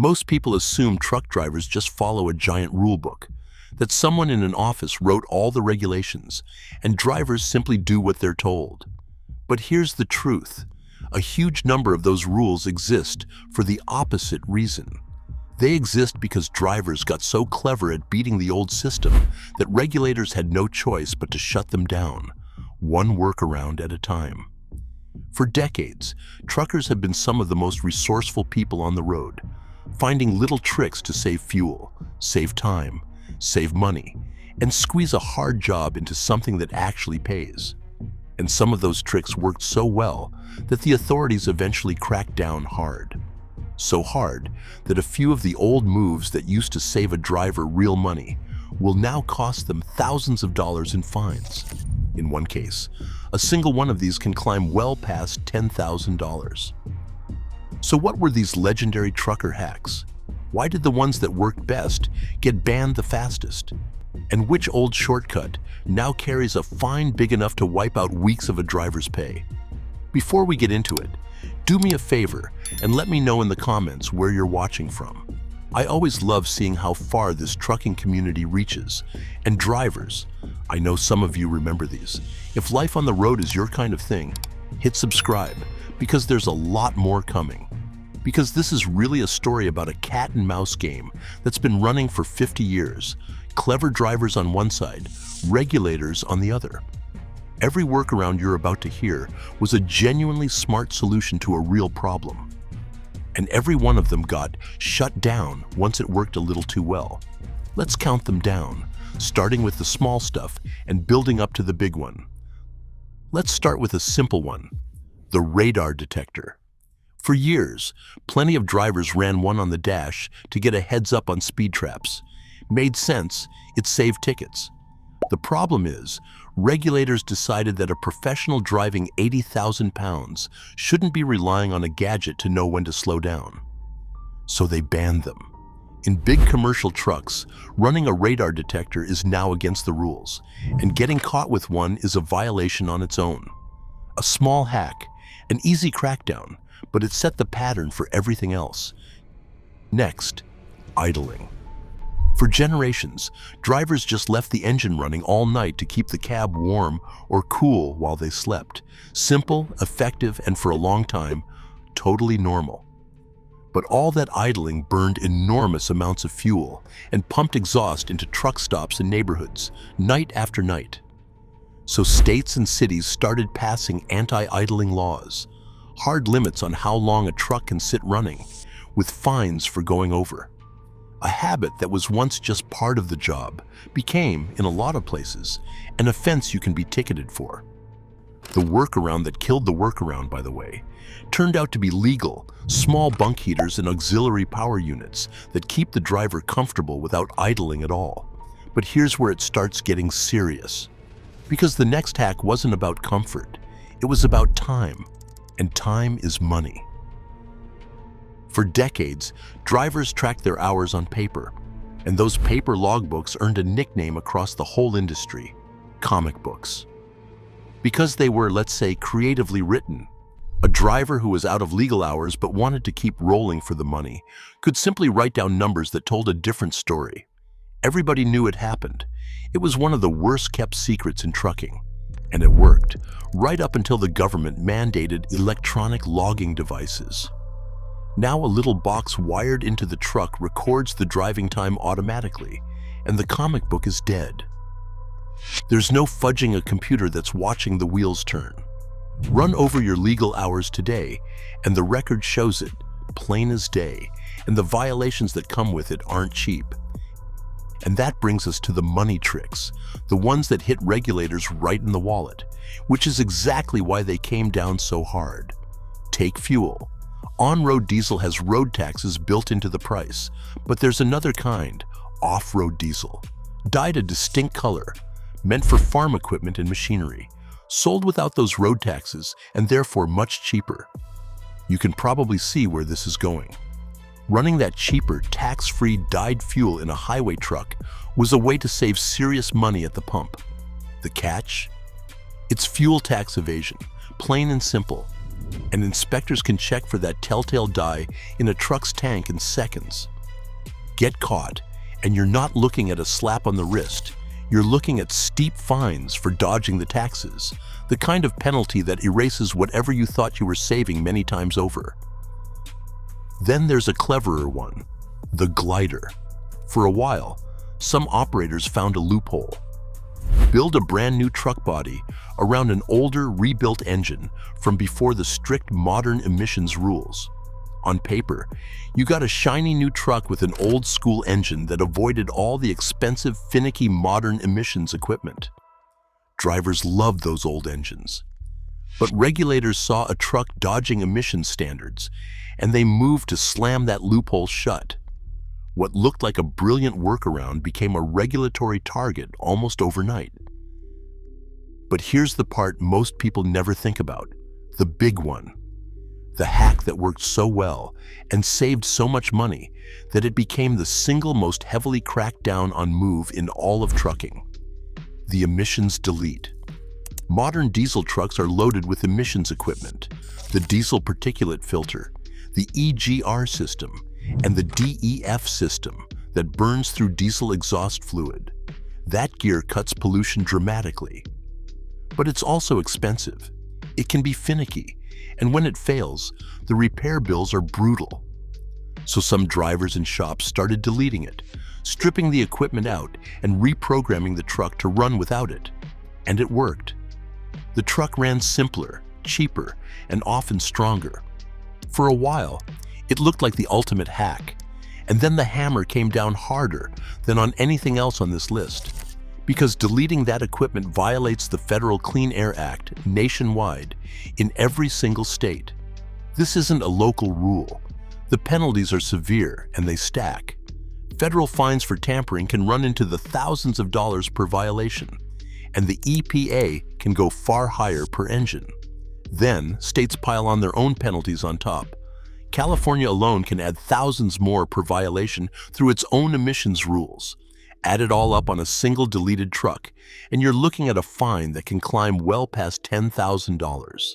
Most people assume truck drivers just follow a giant rule book, that someone in an office wrote all the regulations, and drivers simply do what they're told. But here's the truth. A huge number of those rules exist for the opposite reason. They exist because drivers got so clever at beating the old system that regulators had no choice but to shut them down, one workaround at a time. For decades, truckers have been some of the most resourceful people on the road, finding little tricks to save fuel, save time, save money, and squeeze a hard job into something that actually pays. And some of those tricks worked so well that the authorities eventually cracked down hard. So hard that a few of the old moves that used to save a driver real money will now cost them thousands of dollars in fines. In one case, a single one of these can climb well past $10,000. So what were these legendary trucker hacks? Why did the ones that worked best get banned the fastest? And which old shortcut now carries a fine big enough to wipe out weeks of a driver's pay? Before we get into it, do me a favor and let me know in the comments where you're watching from. I always love seeing how far this trucking community reaches. And drivers, I know some of you remember these. If life on the road is your kind of thing, hit subscribe because there's a lot more coming. Because this is really a story about a cat and mouse game that's been running for 50 years. Clever drivers on one side, regulators on the other. Every workaround you're about to hear was a genuinely smart solution to a real problem. And every one of them got shut down once it worked a little too well. Let's count them down, starting with the small stuff and building up to the big one. Let's start with a simple one, the radar detector. For years, plenty of drivers ran one on the dash to get a heads up on speed traps. Made sense, it saved tickets. The problem is, regulators decided that a professional driving 80,000 pounds shouldn't be relying on a gadget to know when to slow down. So they banned them. In big commercial trucks, running a radar detector is now against the rules, and getting caught with one is a violation on its own. A small hack, an easy crackdown, but it set the pattern for everything else. Next, idling. For generations, drivers just left the engine running all night to keep the cab warm or cool while they slept. Simple, effective, and for a long time, totally normal. But all that idling burned enormous amounts of fuel and pumped exhaust into truck stops and neighborhoods, night after night. So states and cities started passing anti-idling laws, hard limits on how long a truck can sit running, with fines for going over. A habit that was once just part of the job became, in a lot of places, an offense you can be ticketed for. The workaround that killed the workaround, by the way, turned out to be legal, small bunk heaters and auxiliary power units that keep the driver comfortable without idling at all. But here's where it starts getting serious. Because the next hack wasn't about comfort, it was about time, and time is money. For decades, drivers tracked their hours on paper, and those paper logbooks earned a nickname across the whole industry, comic books. Because they were, let's say, creatively written, a driver who was out of legal hours but wanted to keep rolling for the money could simply write down numbers that told a different story. Everybody knew it happened. It was one of the worst-kept secrets in trucking, and it worked, right up until the government mandated electronic logging devices. Now a little box wired into the truck records the driving time automatically, and the comic book is dead. There's no fudging a computer that's watching the wheels turn. Run over your legal hours today, and the record shows it, plain as day, and the violations that come with it aren't cheap. And that brings us to the money tricks, the ones that hit regulators right in the wallet, which is exactly why they came down so hard. Take fuel. On-road diesel has road taxes built into the price, but there's another kind, off-road diesel, dyed a distinct color, meant for farm equipment and machinery, sold without those road taxes and therefore much cheaper. You can probably see where this is going. Running that cheaper, tax-free dyed fuel in a highway truck was a way to save serious money at the pump. The catch? It's fuel tax evasion, plain and simple. And inspectors can check for that telltale dye in a truck's tank in seconds. Get caught, and you're not looking at a slap on the wrist. You're looking at steep fines for dodging the taxes, the kind of penalty that erases whatever you thought you were saving many times over. Then there's a cleverer one, the glider. For a while, some operators found a loophole. Build a brand new truck body around an older, rebuilt engine from before the strict modern emissions rules. On paper, you got a shiny new truck with an old school engine that avoided all the expensive, finicky modern emissions equipment. Drivers loved those old engines. But regulators saw a truck dodging emission standards, and they moved to slam that loophole shut. What looked like a brilliant workaround became a regulatory target almost overnight. But here's the part most people never think about, the big one. The hack that worked so well and saved so much money that it became the single most heavily cracked down on move in all of trucking. The emissions delete. Modern diesel trucks are loaded with emissions equipment, the diesel particulate filter, the EGR system, and the DEF system that burns through diesel exhaust fluid. That gear cuts pollution dramatically. But it's also expensive. It can be finicky, and when it fails, the repair bills are brutal. So some drivers and shops started deleting it, stripping the equipment out and reprogramming the truck to run without it. And it worked. The truck ran simpler, cheaper, and often stronger. For a while, it looked like the ultimate hack, and then the hammer came down harder than on anything else on this list, because deleting that equipment violates the Federal Clean Air Act nationwide in every single state. This isn't a local rule. The penalties are severe and they stack. Federal fines for tampering can run into the thousands of dollars per violation, and the EPA can go far higher per engine. Then, states pile on their own penalties on top. California alone can add thousands more per violation through its own emissions rules. Add it all up on a single deleted truck, and you're looking at a fine that can climb well past $10,000.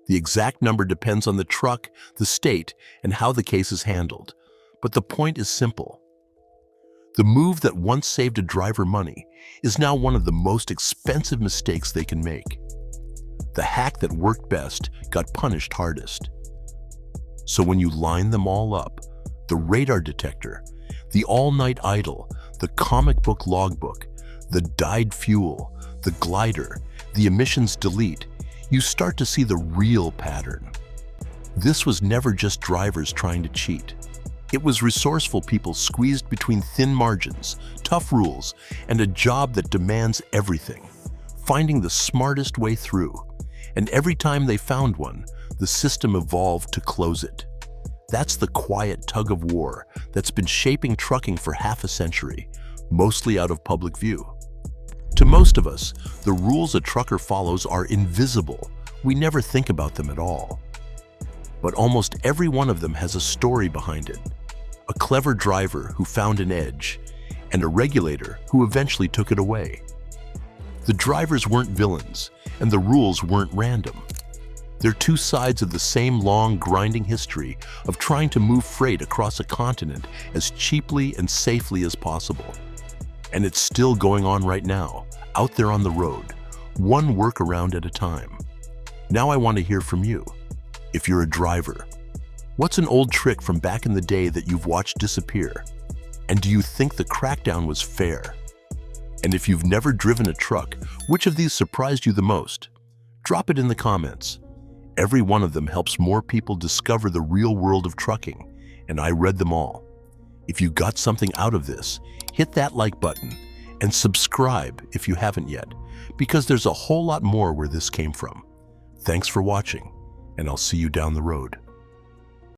The exact number depends on the truck, the state, and how the case is handled. But the point is simple. The move that once saved a driver money is now one of the most expensive mistakes they can make. The hack that worked best got punished hardest. So when you line them all up, the radar detector, the all-night idle, the comic book logbook, the dyed fuel, the glider, the emissions delete, you start to see the real pattern. This was never just drivers trying to cheat. It was resourceful people squeezed between thin margins, tough rules, and a job that demands everything, finding the smartest way through. And every time they found one, the system evolved to close it. That's the quiet tug of war that's been shaping trucking for half a century, mostly out of public view. To most of us, the rules a trucker follows are invisible. We never think about them at all. But almost every one of them has a story behind it. A clever driver who found an edge, and a regulator who eventually took it away. The drivers weren't villains, and the rules weren't random. They're two sides of the same long, grinding history of trying to move freight across a continent as cheaply and safely as possible. And it's still going on right now, out there on the road, one workaround at a time. Now I want to hear from you. If you're a driver, what's an old trick from back in the day that you've watched disappear? And do you think the crackdown was fair? And if you've never driven a truck, which of these surprised you the most? Drop it in the comments. Every one of them helps more people discover the real world of trucking, and I read them all. If you got something out of this, hit that like button and subscribe if you haven't yet, because there's a whole lot more where this came from. Thanks for watching, and I'll see you down the road.